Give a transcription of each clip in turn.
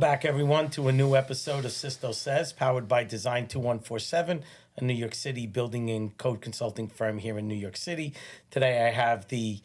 back, everyone, to a new episode of Sisto Says, powered by Design 2147, a New York City building and code consulting firm here in New York City. Today, I have the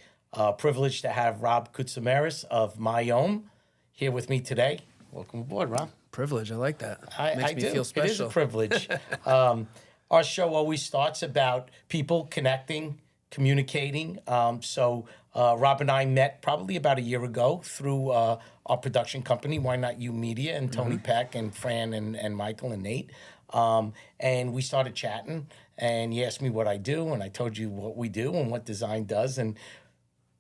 privilege to have Robert Costomiris of MIYOM here with me today. Welcome aboard, Rob. Privilege, I like that. Makes me feel special. It is a privilege. Our show always starts about people connecting, communicating. So Rob and I met probably about a year ago through our production company, Why Not You Media, and Tony Peck and Fran and Michael and Nate. And we started chatting, and he asked me what I do, and I told you what we do and what design does. And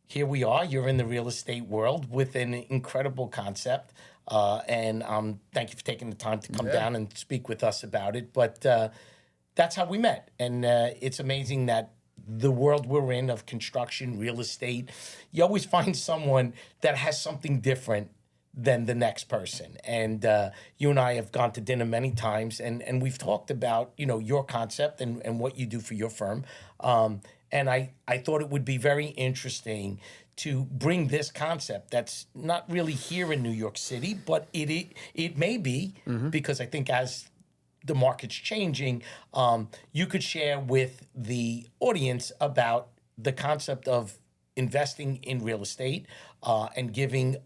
here we are. You're in the real estate world with an incredible concept. And thank you for taking the time to come down and speak with us about it. But that's how we met. And it's amazing that the world we're in of construction, real estate, you always find someone that has something different than the next person. And you and I have gone to dinner many times, and we've talked about, your concept and what you do for your firm. And I thought it would be very interesting to bring this concept that's not really here in New York City, but it may be, because I think as the market's changing, you could share with the audience about the concept of investing in real estate and giving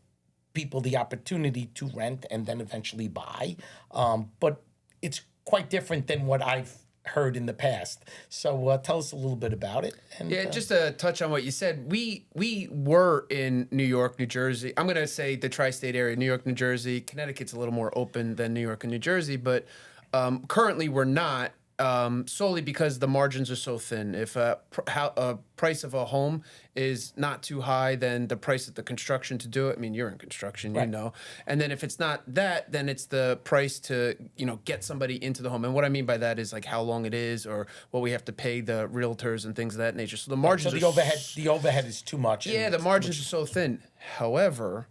people the opportunity to rent and then eventually buy. But it's quite different than what I've heard in the past. So tell us a little bit about it. And, just to touch on what you said, we were in New York, New Jersey. I'm going to say the tri-state area, New York, New Jersey. Connecticut's a little more open than New York and New Jersey, but currently we're not, solely because the margins are so thin. If a price of a home is not too high, then the price of the construction to do it, I mean, you're in construction, right. you know. And then if it's not that, then it's the price to, get somebody into the home. And what I mean by that is like how long it is or what we have to pay the realtors and things of that nature. So the margins the overhead is too much. Yeah, the margins are so thin. However,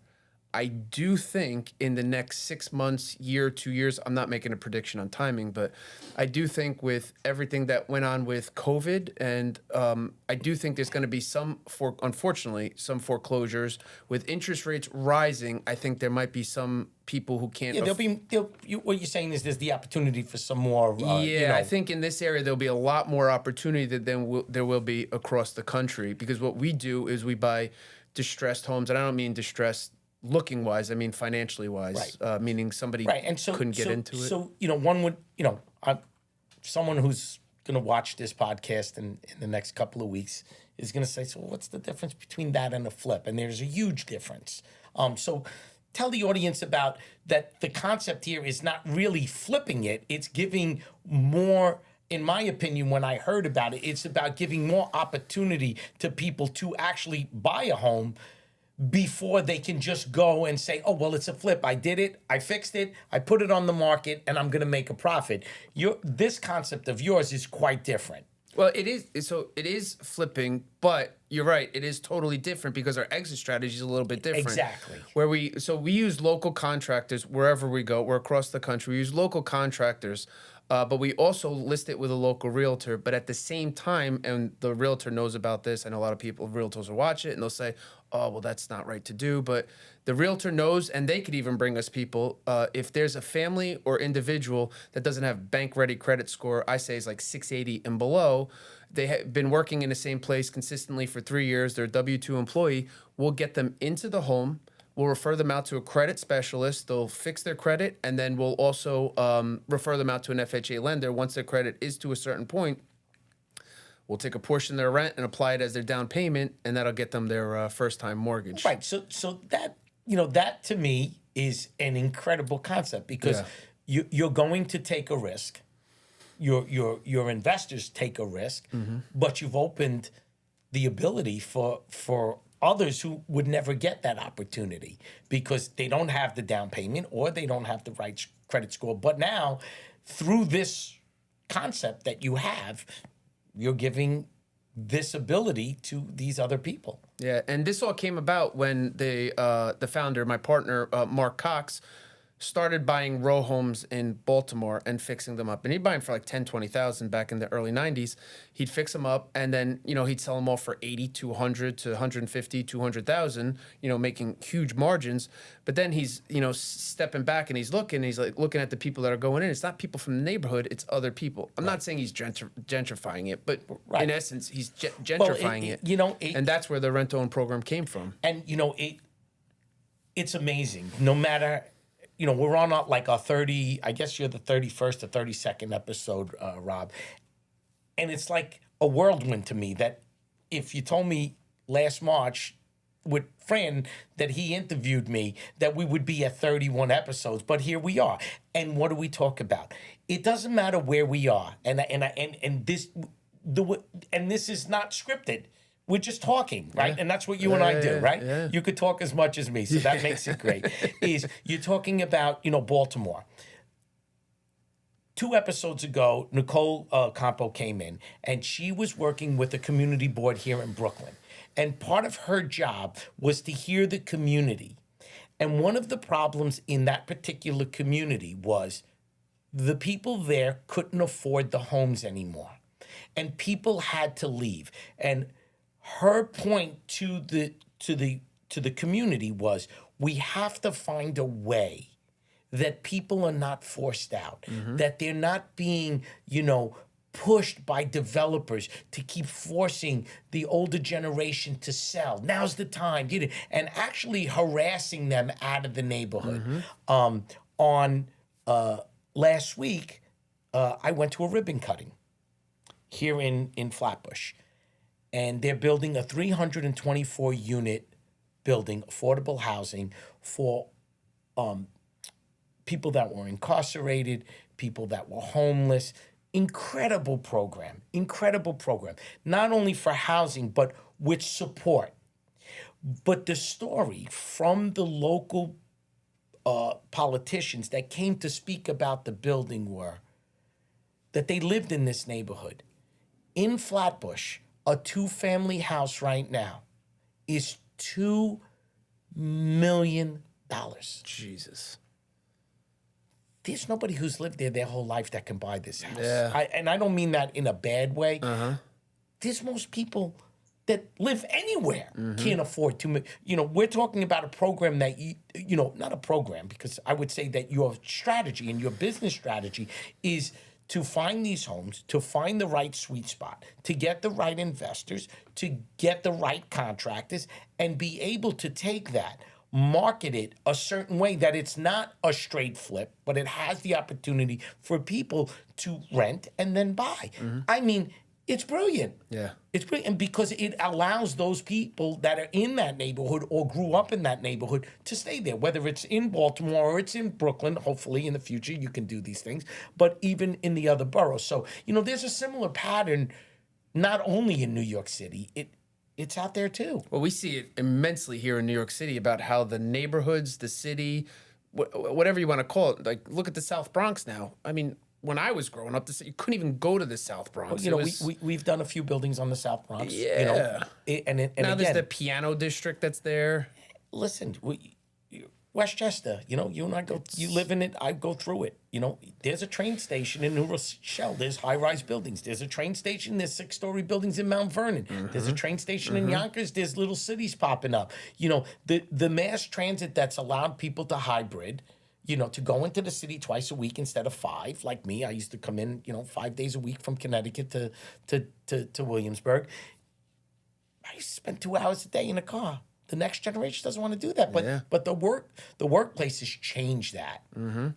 I do think in the next 6 months, year, 2 years, I'm not making a prediction on timing, but I do think with everything that went on with COVID, and I do think there's going to be unfortunately, some foreclosures. With interest rates rising, I think there might be some people who can't. Yeah, what you're saying is there's the opportunity for some more. I think in this area there'll be a lot more opportunity than there will be across the country, because what we do is we buy distressed homes, and I don't mean distressed looking wise, I mean financially wise, right. Meaning somebody couldn't get into it. So, one would, someone who's going to watch this podcast in the next couple of weeks is going to say, so what's the difference between that and a flip? And there's a huge difference. So tell the audience about that. The concept here is not really flipping it. It's giving more. In my opinion, when I heard about it, it's about giving more opportunity to people to actually buy a home before they can just go and say, oh, well, it's a flip. I did it. I fixed it. I put it on the market, and I'm going to make a profit. This concept of yours is quite different. Well, it is. So it is flipping, but you're right. It is totally different because our exit strategy is a little bit different. Exactly. We use local contractors wherever we go. We're across the country. We use local contractors. But we also list it with a local realtor. But at the same time, and the realtor knows about this, I know a lot of realtors will watch it, and they'll say, oh, well, that's not right to do. But the realtor knows, and they could even bring us people. If there's a family or individual that doesn't have bank-ready credit score, I say is like 680 and below, they have been working in the same place consistently for 3 years, they're a W-2 employee, we'll get them into the home. We'll refer them out to a credit specialist. They'll fix their credit, and then we'll also refer them out to an FHA lender. Once their credit is to a certain point, we'll take a portion of their rent and apply it as their down payment, and that'll get them their first-time mortgage. Right. So that that to me is an incredible concept, because you're going to take a risk. Your investors take a risk, but you've opened the ability for others who would never get that opportunity because they don't have the down payment or they don't have the right credit score. But now, through this concept that you have, you're giving this ability to these other people. Yeah, and this all came about when the founder, my partner, Mark Cox, started buying row homes in Baltimore and fixing them up. And he'd buy them for like 10, 20,000 back in the early 90s. He'd fix them up and then, he'd sell them off for 80 to 100 to 150, 200,000, making huge margins. But then he's, stepping back and he's looking at the people that are going in. It's not people from the neighborhood, it's other people. I'm not saying he's gentrifying it, but in essence, he's gentrifying it. And that's where the rent-to-own program came from. And, it's amazing. No matter, we're on like our 30, I guess you're the 31st or 32nd episode, Rob. And it's like a whirlwind to me that if you told me last March with Fran that he interviewed me, that we would be at 31 episodes, but here we are. And what do we talk about? It doesn't matter where we are. And this is not scripted. We're just talking, right? And that's what you and I do, right? Yeah. You could talk as much as me, so that makes it great. You're talking about, Baltimore. 2 episodes ago, Nicole Campo came in, and she was working with the community board here in Brooklyn. And part of her job was to hear the community. And one of the problems in that particular community was the people there couldn't afford the homes anymore. And people had to leave. And her point to the community was, we have to find a way that people are not forced out, that they're not being, pushed by developers to keep forcing the older generation to sell. Now's the time, and actually harassing them out of the neighborhood. Last week, I went to a ribbon cutting here in Flatbush. And they're building a 324-unit building, affordable housing for people that were incarcerated, people that were homeless. Incredible program. Not only for housing, but with support. But the story from the local politicians that came to speak about the building were that they lived in this neighborhood. In Flatbush, a 2-family house right now is $2 million. Jesus. There's nobody who's lived there their whole life that can buy this house. Yeah. And I don't mean that in a bad way. There's most people that live anywhere can't afford to. We're talking about a program that, not a program, because I would say that your strategy and your business strategy is to find these homes, to find the right sweet spot, to get the right investors, to get the right contractors, and be able to take that, market it a certain way that it's not a straight flip, but it has the opportunity for people to rent and then buy. I mean, it's brilliant. Yeah. It's brilliant because it allows those people that are in that neighborhood or grew up in that neighborhood to stay there, whether it's in Baltimore or it's in Brooklyn. Hopefully in the future you can do these things, but even in the other boroughs. So, there's a similar pattern, not only in New York City, it's out there too. Well, we see it immensely here in New York City about how the neighborhoods, the city, whatever you want to call it, like look at the South Bronx now. I mean, when I was growing up, you couldn't even go to the South Bronx. Well, we've done a few buildings on the South Bronx. Yeah. And now again, there's the piano piano district that's there. Listen, Westchester, you and I you live in it, I go through it. There's a train station in New Rochelle. There's high-rise buildings. There's a train station. There's 6-story buildings in Mount Vernon. There's a train station in Yonkers. There's little cities popping up. The mass transit that's allowed people to hybrid, to go into the city twice a week instead of 5, like me. I used to come in, 5 days a week from Connecticut to Williamsburg. I used to spend 2 hours a day in a car. The next generation doesn't want to do that, but the workplace has changed that.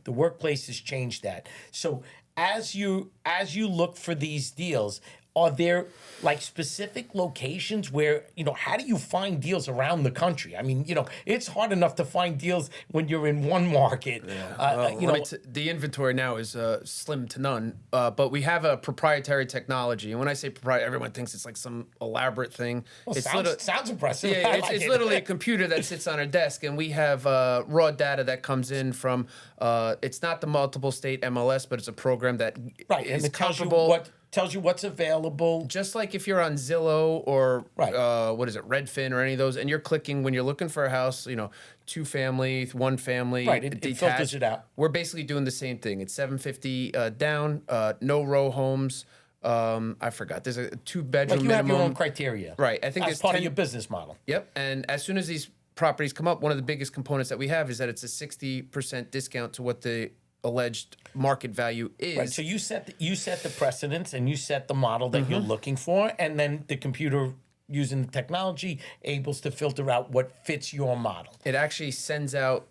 The workplace has changed that. So as you look for these deals, are there like specific locations where, how do you find deals around the country? I mean, it's hard enough to find deals when you're in one market. The inventory now is slim to none, but we have a proprietary technology. And when I say proprietary, everyone thinks it's like some elaborate thing. Well, it sounds impressive. Yeah, it's literally a computer that sits on our desk, and we have raw data that comes in from, it's not the multiple state MLS, but it's a program that right, is and it tells you comparable. tells you what's available. Just like if you're on Zillow or Right. what is it, Redfin or any of those, and you're clicking when you're looking for a house, 2-family, 1-family, Right, it detached. filters it out. We're basically doing the same thing. It's 750 down, no row homes. I forgot. There's a 2-bedroom Like you minimum. have your own criteria. Right. I think That's it's part 10, of your business model. Yep. And as soon as these properties come up, one of the biggest components that we have is that it's a 60% discount to what the alleged market value is. Right. So you set the precedence and you set the model that you're looking for, and then the computer, using the technology, able to filter out what fits your model. It actually sends out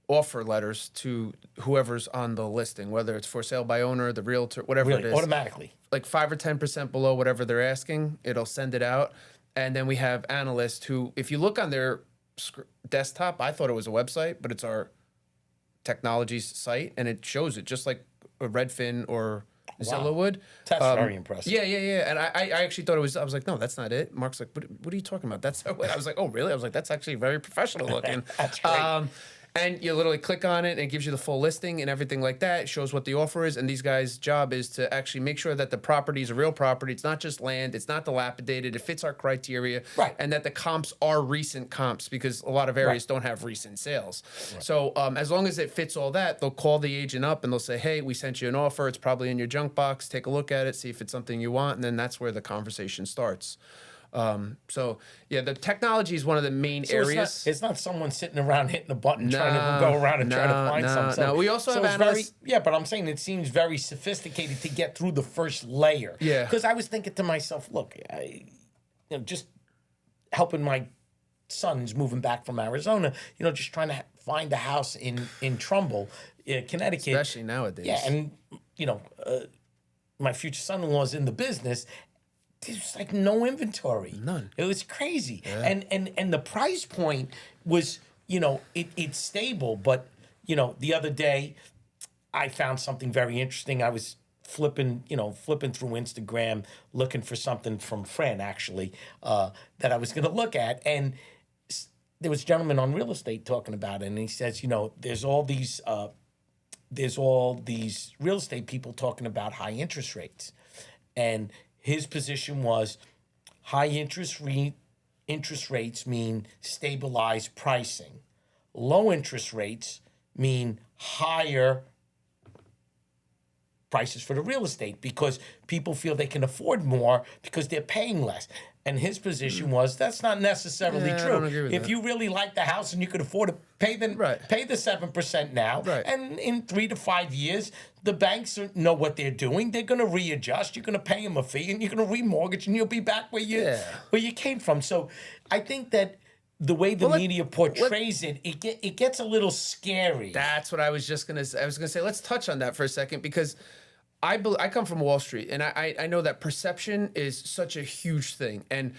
offer letters to whoever's on the listing, whether it's for sale by owner, the realtor, whatever it is. Automatically. Like 5 or 10% below whatever they're asking, it'll send it out. And then we have analysts who, if you look on their desktop, I thought it was a website, but it's our technology site, and it shows it just like a Redfin or Zillow would. That's very impressive. Yeah. And I actually thought it was, I was like, no, that's not it. Mark's like, what are you talking about? That's, I was like, oh, really? I was like, that's actually very professional looking. That's great. And you literally click on it and it gives you the full listing and everything like that. It shows what the offer is. And these guys' job is to actually make sure that the property is a real property. It's not just land. It's not dilapidated. It fits our criteria. Right. And that the comps are recent comps, because a lot of areas don't have recent sales. Right. So as long as it fits all that, they'll call the agent up and they'll say, hey, we sent you an offer. It's probably in your junk box. Take a look at it, see if it's something you want. And then that's where the conversation starts. So yeah, the technology is one of the main areas. It's not someone sitting around hitting a button trying to go around and try to find something. No, we also have it's analysts. but I'm saying it seems very sophisticated to get through the first layer. Yeah. Because I was thinking to myself, look, just helping my son who's moving back from Arizona, just trying to find a house in Trumbull, Connecticut. Especially nowadays. Yeah, and my future son-in-law's in the business. There's like no inventory. None. It was crazy. Yeah. And the price point was, it's stable. But, the other day I found something very interesting. I was flipping through Instagram, looking for something from Fran, actually, that I was going to look at. And there was a gentleman on real estate talking about it. And he says, there's all these real estate people talking about high interest rates. And his position was high interest rates mean stabilized pricing. Low interest rates mean higher prices for the real estate because people feel they can afford more because they're paying less. And his position was that's not necessarily true. I don't agree with if that. you really like the house and you could afford to pay the 7% now, Right. and in 3 to 5 years, the banks know what they're doing. They're going to readjust. You're going to pay them a fee, and you're going to remortgage, and you'll be back where you came from. So I think that the way the media portrays it gets a little scary. That's what I was just gonna say. I was gonna say, let's touch on that for a second, because I come from Wall Street, and I know that perception is such a huge thing. And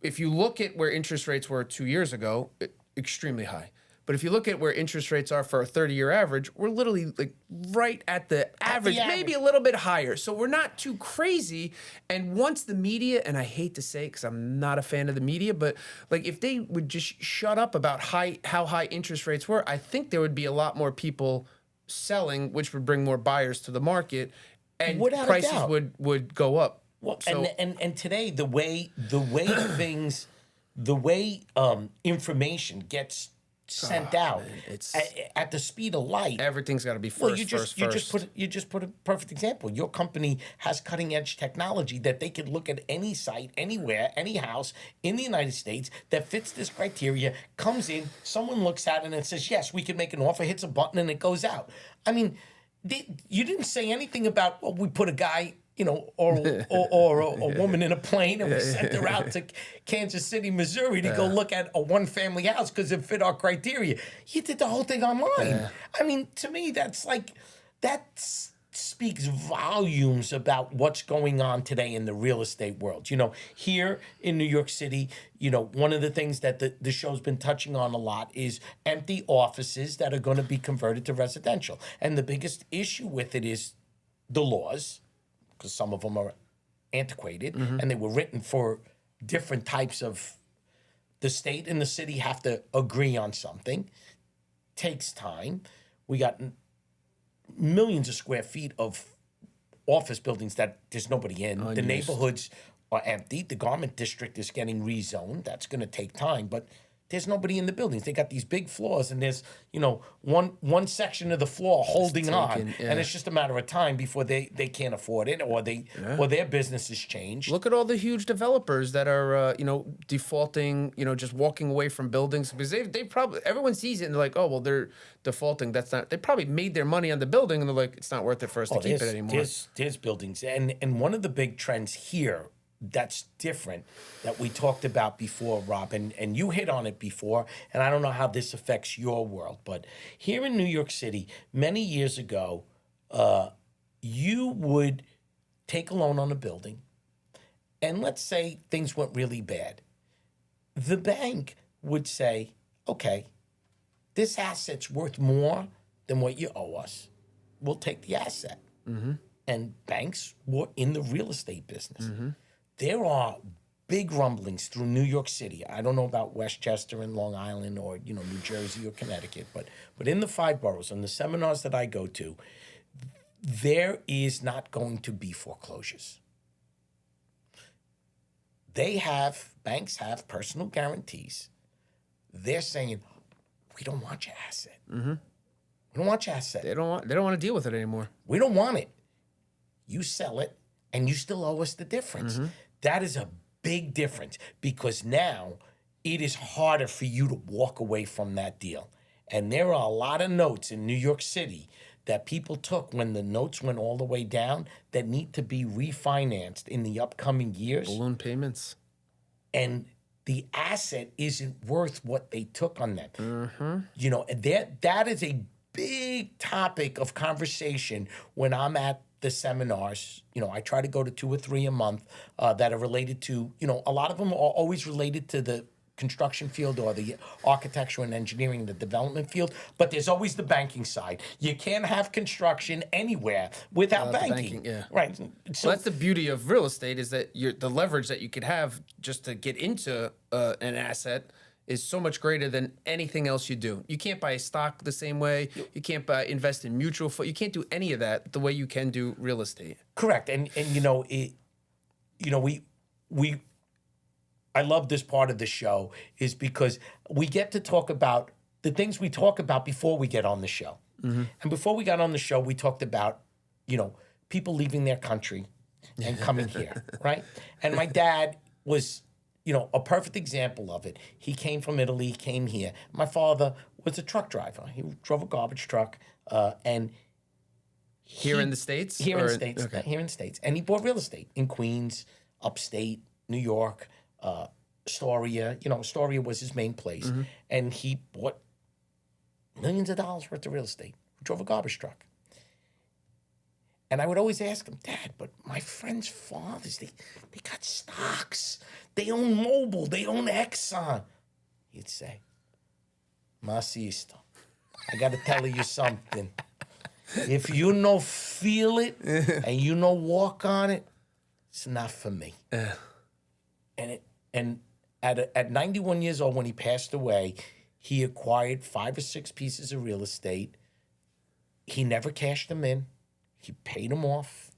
if you look at where interest rates were 2 years ago, extremely high. But if you look at where interest rates are for a 30-year average, we're literally like right at the average, maybe a little bit higher. So we're not too crazy. And once the media, and I hate to say it because I'm not a fan of the media, but like if they would just shut up about how high interest rates were, I think there would be a lot more people selling, which would bring more buyers to the market, and prices would go up. Well, so, and today the way things, information gets sent out, man, it's at the speed of light. Everything's got to be first. Well, you just put a perfect example. Your company has cutting edge technology that they could look at any site, anywhere, any house in the United States that fits this criteria, comes in, someone looks at it and says, yes, we can make an offer, hits a button, and it goes out. I mean, you didn't say anything about, well, we put a guy, or a woman in a plane, and we sent her out to Kansas City, Missouri to go look at a one-family house because it fit our criteria. You did the whole thing online. I mean, to me, that speaks volumes about what's going on today in the real estate world. Here in New York City, one of the things that the show's been touching on a lot is empty offices that are going to be converted to residential. And the biggest issue with it is the laws, because some of them are antiquated, and they were written for different types of. The state and the city have to agree on something. Takes time. We got millions of square feet of office buildings that there's nobody in. The Unused. neighborhoods are empty. The garment district is getting rezoned. That's going to take time, but there's nobody in the buildings. They got these big floors, and there's one section of the floor holding on, and it's just a matter of time before they can't afford it, or their businesses change. Look at all the huge developers that are defaulting, just walking away from buildings because they probably, everyone sees it and they're like, oh well, they're defaulting. That's not. They probably made their money on the building and they're like, it's not worth it for us to keep it anymore. There's buildings, and one of the big trends here that's different that we talked about before, Rob, and you hit on it before, and I don't know how this affects your world, but here in New York City, many years ago, you would take a loan on a building, and let's say things went really bad. The bank would say, okay, this asset's worth more than what you owe us. We'll take the asset. Mm-hmm. And banks were in the real estate business. Mm-hmm. There are big rumblings through New York City. I don't know about Westchester and Long Island or New Jersey or Connecticut, but in the 5 boroughs, on the seminars that I go to, there is not going to be foreclosures. Banks have personal guarantees. They're saying, we don't want your asset. Mm-hmm. We don't want your asset. They don't want to deal with it anymore. We don't want it. You sell it, and you still owe us the difference. Mm-hmm. That is a big difference because now it is harder for you to walk away from that deal. And there are a lot of notes in New York City that people took when the notes went all the way down that need to be refinanced in the upcoming years. Balloon payments. And the asset isn't worth what they took on them. Mm-hmm. That is a big topic of conversation when I'm at the seminars. I try to go to 2 or 3 a month that are related to, a lot of them are always related to the construction field or the architecture and engineering, the development field, but there's always the banking side. You can't have construction anywhere without banking. Yeah. Right. So that's the beauty of real estate is that the leverage that you could have just to get into an asset is so much greater than anything else you do. You can't buy a stock the same way. You can't invest in mutual fund. You can't do any of that the way you can do real estate. Correct. And I love this part of the show is because we get to talk about the things we talk about before we get on the show. Mm-hmm. And before we got on the show, we talked about, people leaving their country and coming here, right? And my dad was a perfect example of it. He came from Italy, came here. My father was a truck driver. He drove a garbage truck, and here in the States? Here in the States. Okay. Here in the States. And he bought real estate in Queens, upstate, New York, Astoria. Astoria was his main place. Mm-hmm. And he bought millions of dollars worth of real estate. He drove a garbage truck. And I would always ask him, Dad, but my friends' fathers, they got stocks. They own Mobil. They own Exxon. He'd say, Ma Sisto, I got to tell you something. If you no feel it and you no walk on it, it's not for me. And at 91 years old, when he passed away, he acquired 5 or 6 pieces of real estate. He never cashed them in. He paid them off.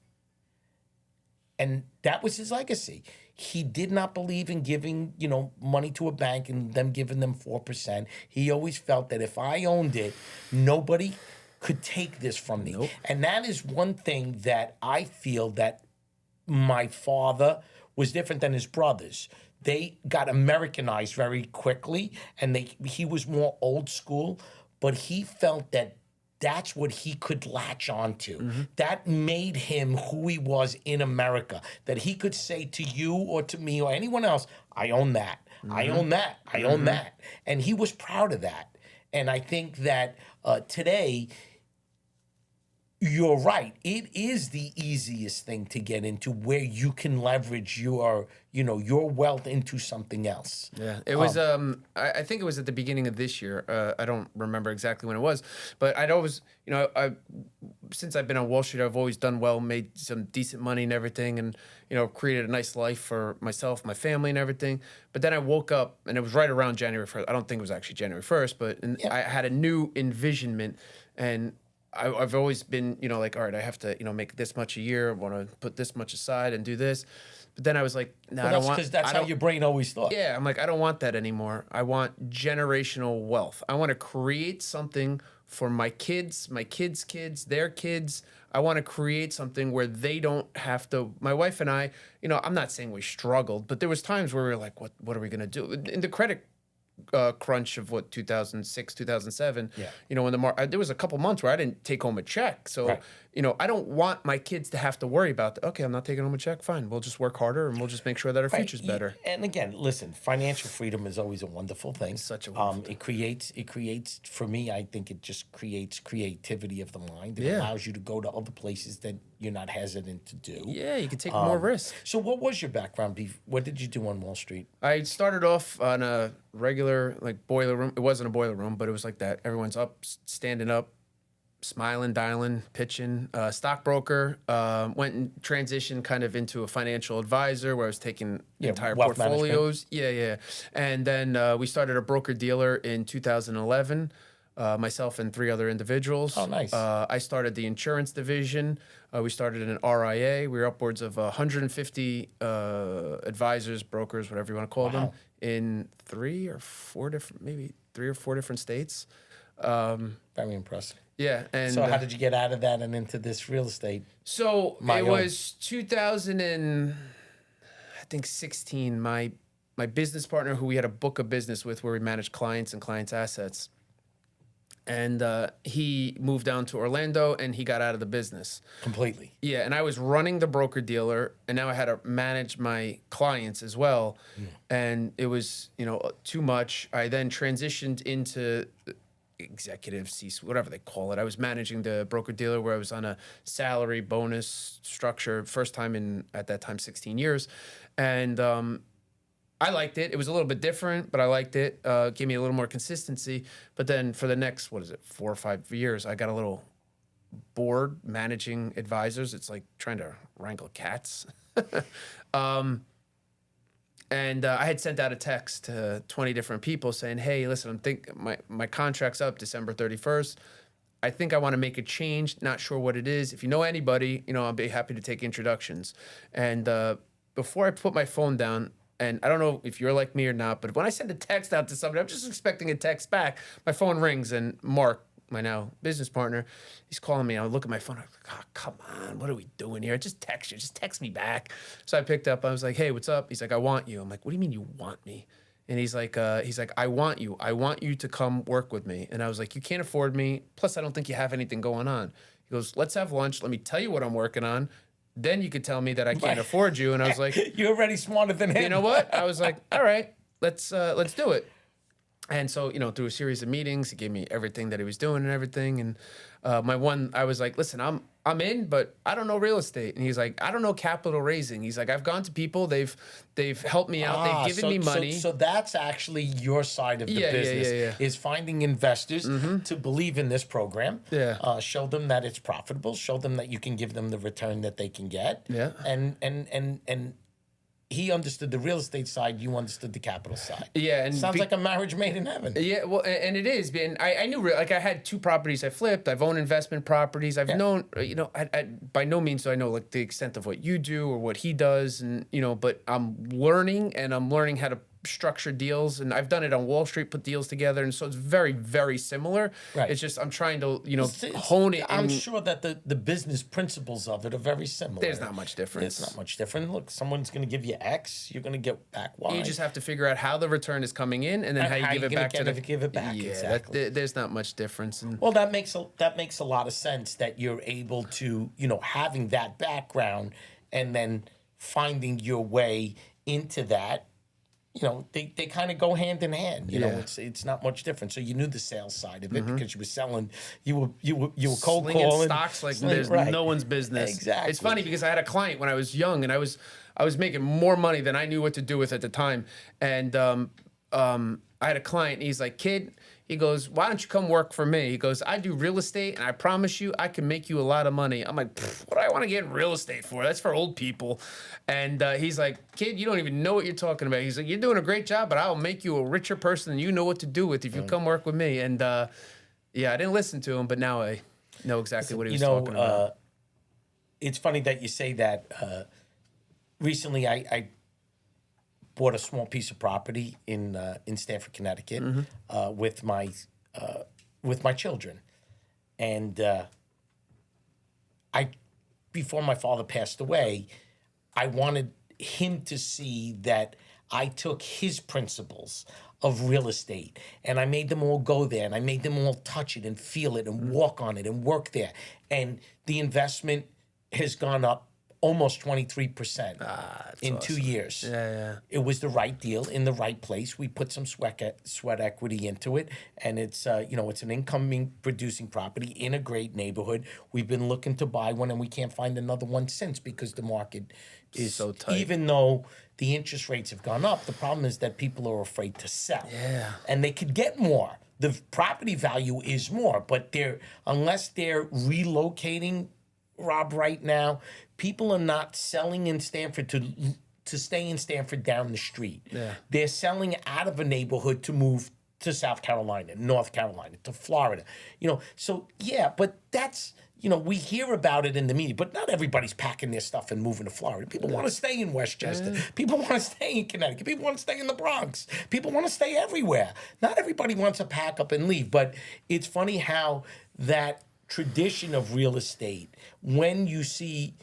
And that was his legacy. He did not believe in giving, money to a bank and them giving them 4%. He always felt that if I owned it, nobody could take this from me. Nope. And that is one thing that I feel that my father was different than his brothers. They got Americanized very quickly, and he was more old school, but he felt that that's what he could latch onto. Mm-hmm. That made him who he was in America, that he could say to you or to me or anyone else, I own that, mm-hmm. I own that, I mm-hmm. own that. And he was proud of that. And I think that today, you're right. It is the easiest thing to get into where you can leverage your wealth into something else. Yeah, it was. I think it was at the beginning of this year. I don't remember exactly when it was, but I'd always, since I've been on Wall Street, I've always done well, made some decent money and everything, and created a nice life for myself, my family, and everything. But then I woke up, and it was right around January 1st. I don't think it was actually January 1st, but I had a new envisionment, and I've always been, like, all right, I have to, make this much a year. I want to put this much aside and do this. But then I was like, no, I don't want. Because that's how your brain always thought. Yeah, I'm like, I don't want that anymore. I want generational wealth. I want to create something for my kids, kids, their kids. I want to create something where they don't have to. My wife and I, I'm not saying we struggled, but there was times where we were like, what are we going to do? In the credit crunch of 2006, 2007, when there was a couple months where I didn't take home a check. So, right. I don't want my kids to have to worry about that. Okay, I'm not taking home a check. Fine. We'll just work harder and we'll just make sure that our future's better. And again, listen, financial freedom is always a wonderful thing. Such a wonderful thing. It creates, for me, I think it just creates creativity of the mind. It allows you to go to other places that you're not hesitant to do. Yeah, you can take more risk. So what was your background? What did you do on Wall Street? I started off on a regular, boiler room. It wasn't a boiler room, but it was like that. Everyone's up, standing up, smiling, dialing, pitching. Stockbroker. Went and transitioned kind of into a financial advisor where I was taking entire portfolios. Yeah. And then we started a broker-dealer in 2011. Myself and 3 other individuals. Oh, nice. I started the insurance division. We started an RIA. We were upwards of 150 advisors, brokers, whatever you want to call them, in 3 or 4 different states. Very impressive. Yeah. And so how did you get out of that and into this real estate? So it was 2016. My business partner, who we had a book of business with where we managed clients and clients' assets, and he moved down to Orlando and he got out of the business. Completely. Yeah, and I was running the broker-dealer, and now I had to manage my clients as well. And it was, too much. I then transitioned into executive C-suite, whatever they call it. I was managing the broker-dealer where I was on a salary bonus structure, first time at that time, 16 years. And I liked it. It was a little bit different, but I liked it. Gave me a little more consistency. But then for the next, 4 or 5 years, I got a little bored managing advisors. It's like trying to wrangle cats. And I had sent out a text to 20 different people saying, hey, listen, my contract's up December 31st. I think I want to make a change. Not sure what it is. If you know anybody, I'll be happy to take introductions. And before I put my phone down, and I don't know if you're like me or not, but when I send a text out to somebody, I'm just expecting a text back. My phone rings, and Mark, my now business partner, he's calling me. I look at my phone. I'm like, oh, come on. What are we doing here? Just text you. Just text me back. So I picked up. I was like, hey, what's up? He's like, I want you. I'm like, what do you mean you want me? And he's like, I want you. I want you to come work with me. And I was like, you can't afford me. Plus, I don't think you have anything going on. He goes, let's have lunch. Let me tell you what I'm working on. Then you could tell me that I can't afford you. And I was like, you're already smarter than him. You know what? I was like, all right, let's do it. And so, through a series of meetings, he gave me everything that he was doing and everything. And I was like, listen, I'm in, but I don't know real estate. And he's like, I don't know capital raising. He's like, I've gone to people, they've helped me out, they've given me money. So that's actually your side of the business, is finding investors to believe in this program. Yeah. Show them that it's profitable. Show them that you can give them the return that they can get. Yeah. And he understood the real estate side. You understood the capital side. Yeah, and sounds like a marriage made in heaven. Yeah, well, and it is. And I knew, I had 2 properties I flipped. I've owned investment properties. I've known, I by no means do I know the extent of what you do or what he does, and but I'm learning how to structure deals, and I've done it on Wall Street, put deals together, and so it's very, very similar. Right. It's just I'm trying to hone it. I'm sure that the business principles of it are very similar. There's not much difference. There's not much different. Look, someone's going to give you X, you're going to get back Y. You just have to figure out how the return is coming in, and then how you give it back give it back. Yeah, exactly. There's not much difference. And well, that makes a lot of sense that you're able to having that background and then finding your way into that. They kind of go hand in hand. It's not much different. So you knew the sales side of it because you were selling. You were cold slinging calling stocks like there's no one's business. Exactly. It's funny because I had a client when I was young, and I was making more money than I knew what to do with at the time. And I had a client, and he's like, kid. He goes, why don't you come work for me? He goes, I do real estate, and I promise you I can make you a lot of money. I'm like, what do I want to get in real estate for? That's for old people. And he's like, kid, you don't even know what you're talking about. He's like, you're doing a great job, but I'll make you a richer person than you know what to do with if you come work with me. And I didn't listen to him, but now I know exactly what he was You know, talking about. it's funny that you say that. Recently, I bought a small piece of property in Stamford, Connecticut, with my children, and I before my father passed away, I wanted him to see that I took his principles of real estate and I made them all go there and I made them all touch it and feel it and walk on it and work there. And the investment has gone up almost 23% in 2 years. Yeah. It was the right deal in the right place. We put some sweat equity into it, and it's it's an income producing property in a great neighborhood. We've been looking to buy one, and we can't find another one since because the market is so tight. Even though the interest rates have gone up, the problem is that people are afraid to sell. Yeah. And they could get more. The property value is more, but unless they're relocating, Rob, right now, people are not selling in Stamford to stay in Stamford down the street. Yeah. They're selling out of a neighborhood to move to South Carolina, North Carolina, to Florida. So yeah, but that's, we hear about it in the media, but not everybody's packing their stuff and moving to Florida. People want to stay in Westchester. People want to stay in Connecticut. People want to stay in the Bronx. People want to stay everywhere. Not everybody wants to pack up and leave, but it's funny how that tradition of real estate, when you see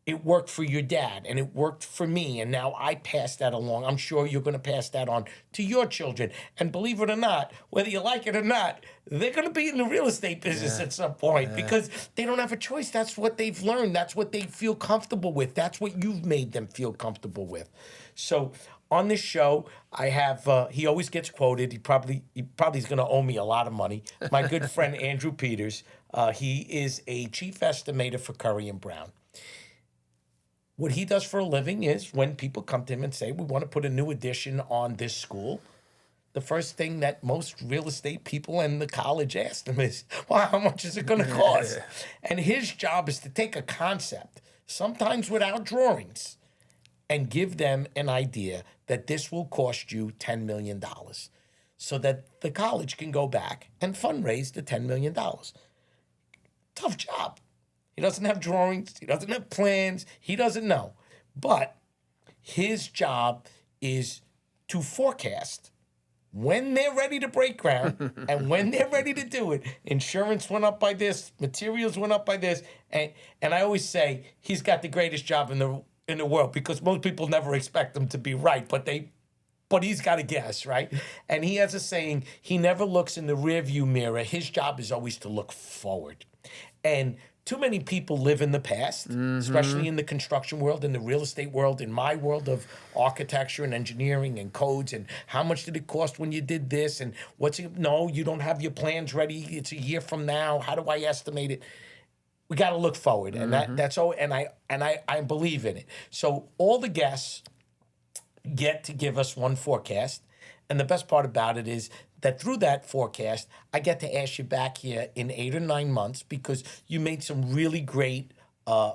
it worked for your dad and it worked for me, and now I pass that along, I'm sure you're going to pass that on to your children. And believe it or not, whether you like it or not, they're going to be in the real estate business at some point because they don't have a choice. That's what they've learned. That's what they feel comfortable with. That's what you've made them feel comfortable with. So on this show, I have, he always gets quoted. He probably is going to owe me a lot of money. My good friend, Andrew Peters, he is a chief estimator for Curry and Brown. What he does for a living is when people come to him and say, we want to put a new addition on this school, the first thing that most real estate people and the college ask him is, well, how much is it going to cost? And his job is to take a concept, sometimes without drawings, and give them an idea that this will cost you $10 million so that the college can go back and fundraise the $10 million. Tough job. He doesn't have drawings. He doesn't have plans. He doesn't know. But his job is to forecast when they're ready to break ground and when they're ready to do it. Insurance went up by this. Materials went up by this. And I always say he's got the greatest job in the world because most people never expect him to be right, but he's got to guess, right? And he has a saying, he never looks in the rearview mirror. His job is always to look forward. And too many people live in the past, especially in the construction world, in the real estate world, in my world of architecture and engineering and codes. And how much did it cost when you did this? And no, you don't have your plans ready. It's a year from now. How do I estimate it? We got to look forward, and that's all. And I believe in it. So all the guests get to give us one forecast, and the best part about it is that through that forecast, I get to ask you back here in 8 or 9 months because you made some really great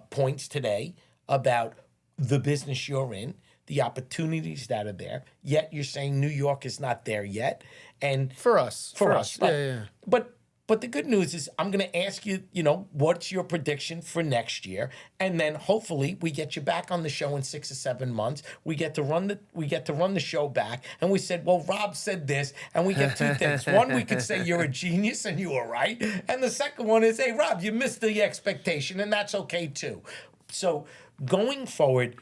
points today about the business you're in, the opportunities that are there. Yet you're saying New York is not there yet, and For us. right? Yeah. But the good news is I'm going to ask you, what's your prediction for next year, and then hopefully we get you back on the show in 6 or 7 months. We get to run the show back, and we said, well, Rob said this, and we get two things. One, we could say you're a genius and you were right, and the second one is, hey, Rob, you missed the expectation, and that's okay too. So going forward,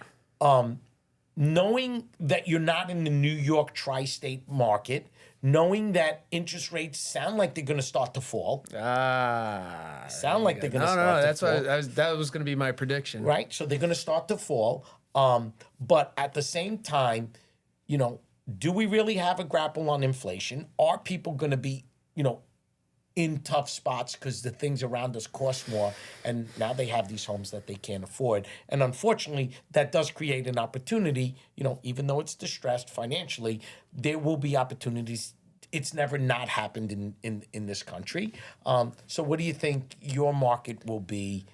knowing that you're not in the New York tri-state market, knowing that interest rates sound like they're going to start to fall. Sound like they're going to start to fall. That was going to be my prediction. Right? So they're going to start to fall. But at the same time, do we really have a grapple on inflation? Are people going to be, in tough spots because the things around us cost more, and now they have these homes that they can't afford? And unfortunately, that does create an opportunity. Even though it's distressed financially, there will be opportunities. It's never not happened in this country. So what do you think your market will be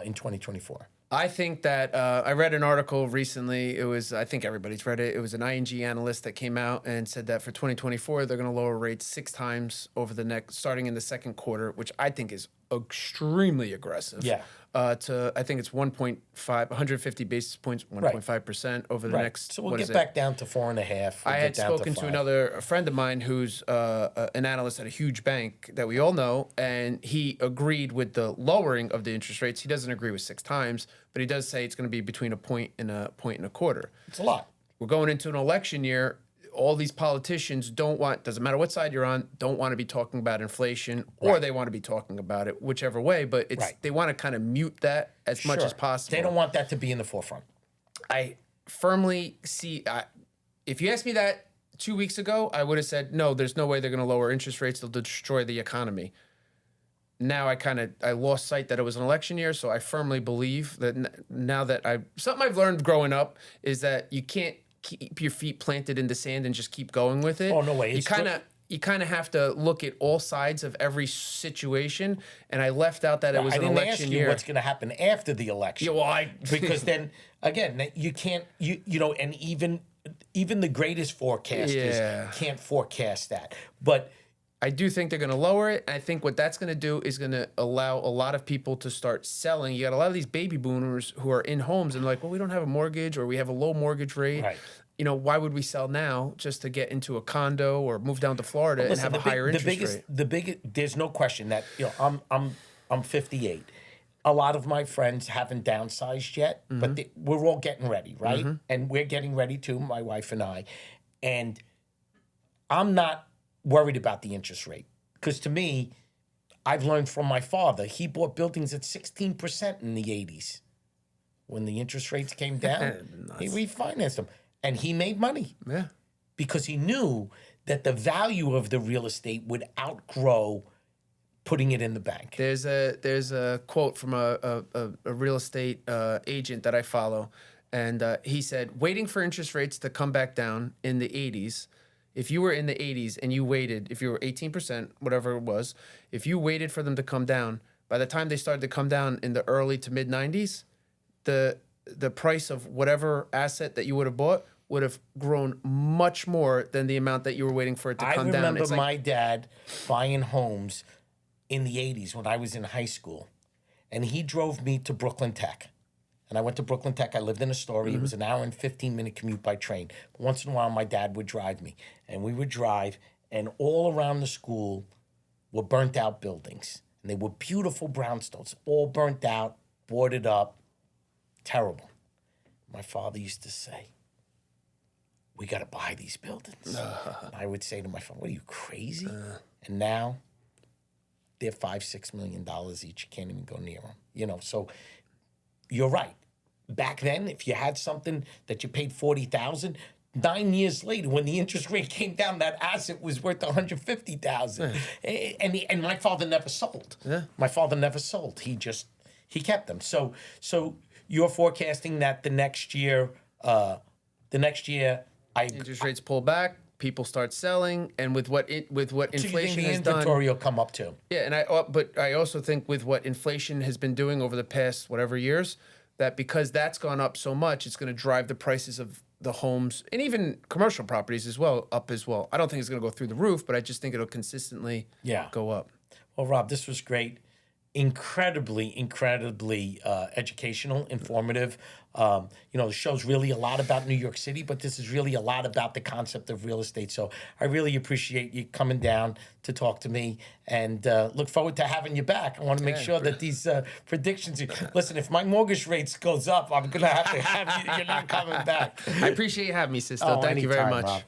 in 2024? I think that I read an article recently. I think everybody's read it. It was an ING analyst that came out and said that for 2024, they're going to lower rates 6 times over starting in the second quarter, which I think is extremely aggressive. Yeah. To I think it's 150 basis points, 1.5% over the next. So we'll get back down to 4.5. I had spoken to a friend of mine who's an analyst at a huge bank that we all know, and he agreed with the lowering of the interest rates. He doesn't agree with 6 times, but he does say it's going to be between a point and a point and a quarter. It's a lot. We're going into an election year. All these politicians doesn't matter what side you're on, don't want to be talking about inflation, or they want to be talking about it, whichever way, but they want to kind of mute that as much as possible. They don't want that to be in the forefront. I firmly see, if you asked me that 2 weeks ago, I would have said, no, there's no way they're going to lower interest rates. They'll destroy the economy. Now I lost sight that it was an election year, so I firmly believe that now that something I've learned growing up is that you can't keep your feet planted in the sand and just keep going with it. Oh, no way. You kind of have to look at all sides of every situation, and I left out that it was an election year. I didn't ask you what's going to happen after the election. Yeah, well, because then again, you can't and even the greatest forecasters can't forecast that. But I do think they're going to lower it. And I think what that's going to do is going to allow a lot of people to start selling. You got a lot of these baby boomers who are in homes and like, well, we don't have a mortgage or we have a low mortgage rate. Right. Why would we sell now just to get into a condo or move down to Florida and have a higher interest rate? There's no question that I'm 58. A lot of my friends haven't downsized yet, but we're all getting ready, right? And we're getting ready too, my wife and I. And I'm not worried about the interest rate because to me, I've learned from my father. He bought buildings at 16% in the 80s. When the interest rates came down, he refinanced them. And he made money. Yeah. Because he knew that the value of the real estate would outgrow putting it in the bank. There's a quote from a real estate agent that I follow. And he said, waiting for interest rates to come back down in the 80s, if you were in the 80s and you waited, if you were 18%, whatever it was, if you waited for them to come down, by the time they started to come down in the early to mid 90s, the price of whatever asset that you would have bought would have grown much more than the amount that you were waiting for it to come down. I remember my dad buying homes in the 80s when I was in high school, and he drove me to Brooklyn Tech. And I went to Brooklyn Tech. I lived in Astoria. It was an hour and 15-minute commute by train. But once in a while, my dad would drive me. And we would drive, and all around the school were burnt-out buildings. And they were beautiful brownstones, all burnt out, boarded up, terrible. My father used to say, we got to buy these buildings. I would say to my father, what are you, crazy? And now they're $5-6 million each. You can't even go near them. So you're right. Back then, if you had something that you paid $40,000, 9 years later, when the interest rate came down, that asset was worth $150,000. And my father never sold. Yeah. My father never sold. He kept them. So you're forecasting that the next year, interest rates pull back, people start selling, and with what inflation has done, inventory will come up too. Yeah, but I also think with what inflation has been doing over the past whatever years, that because that's gone up so much, it's going to drive the prices of the homes and even commercial properties as well up as well. I don't think it's going to go through the roof, but I just think it'll consistently go up. Well, Rob, this was great. Incredibly educational, informative. The show's really a lot about New York City, but this is really a lot about the concept of real estate. So I really appreciate you coming down to talk to me, and look forward to having you back. I want to make sure that these predictions. Listen, if my mortgage rates goes up, I'm gonna have to have you. You're not coming back. I appreciate you having me, Sisto. Thank you very much. Rob.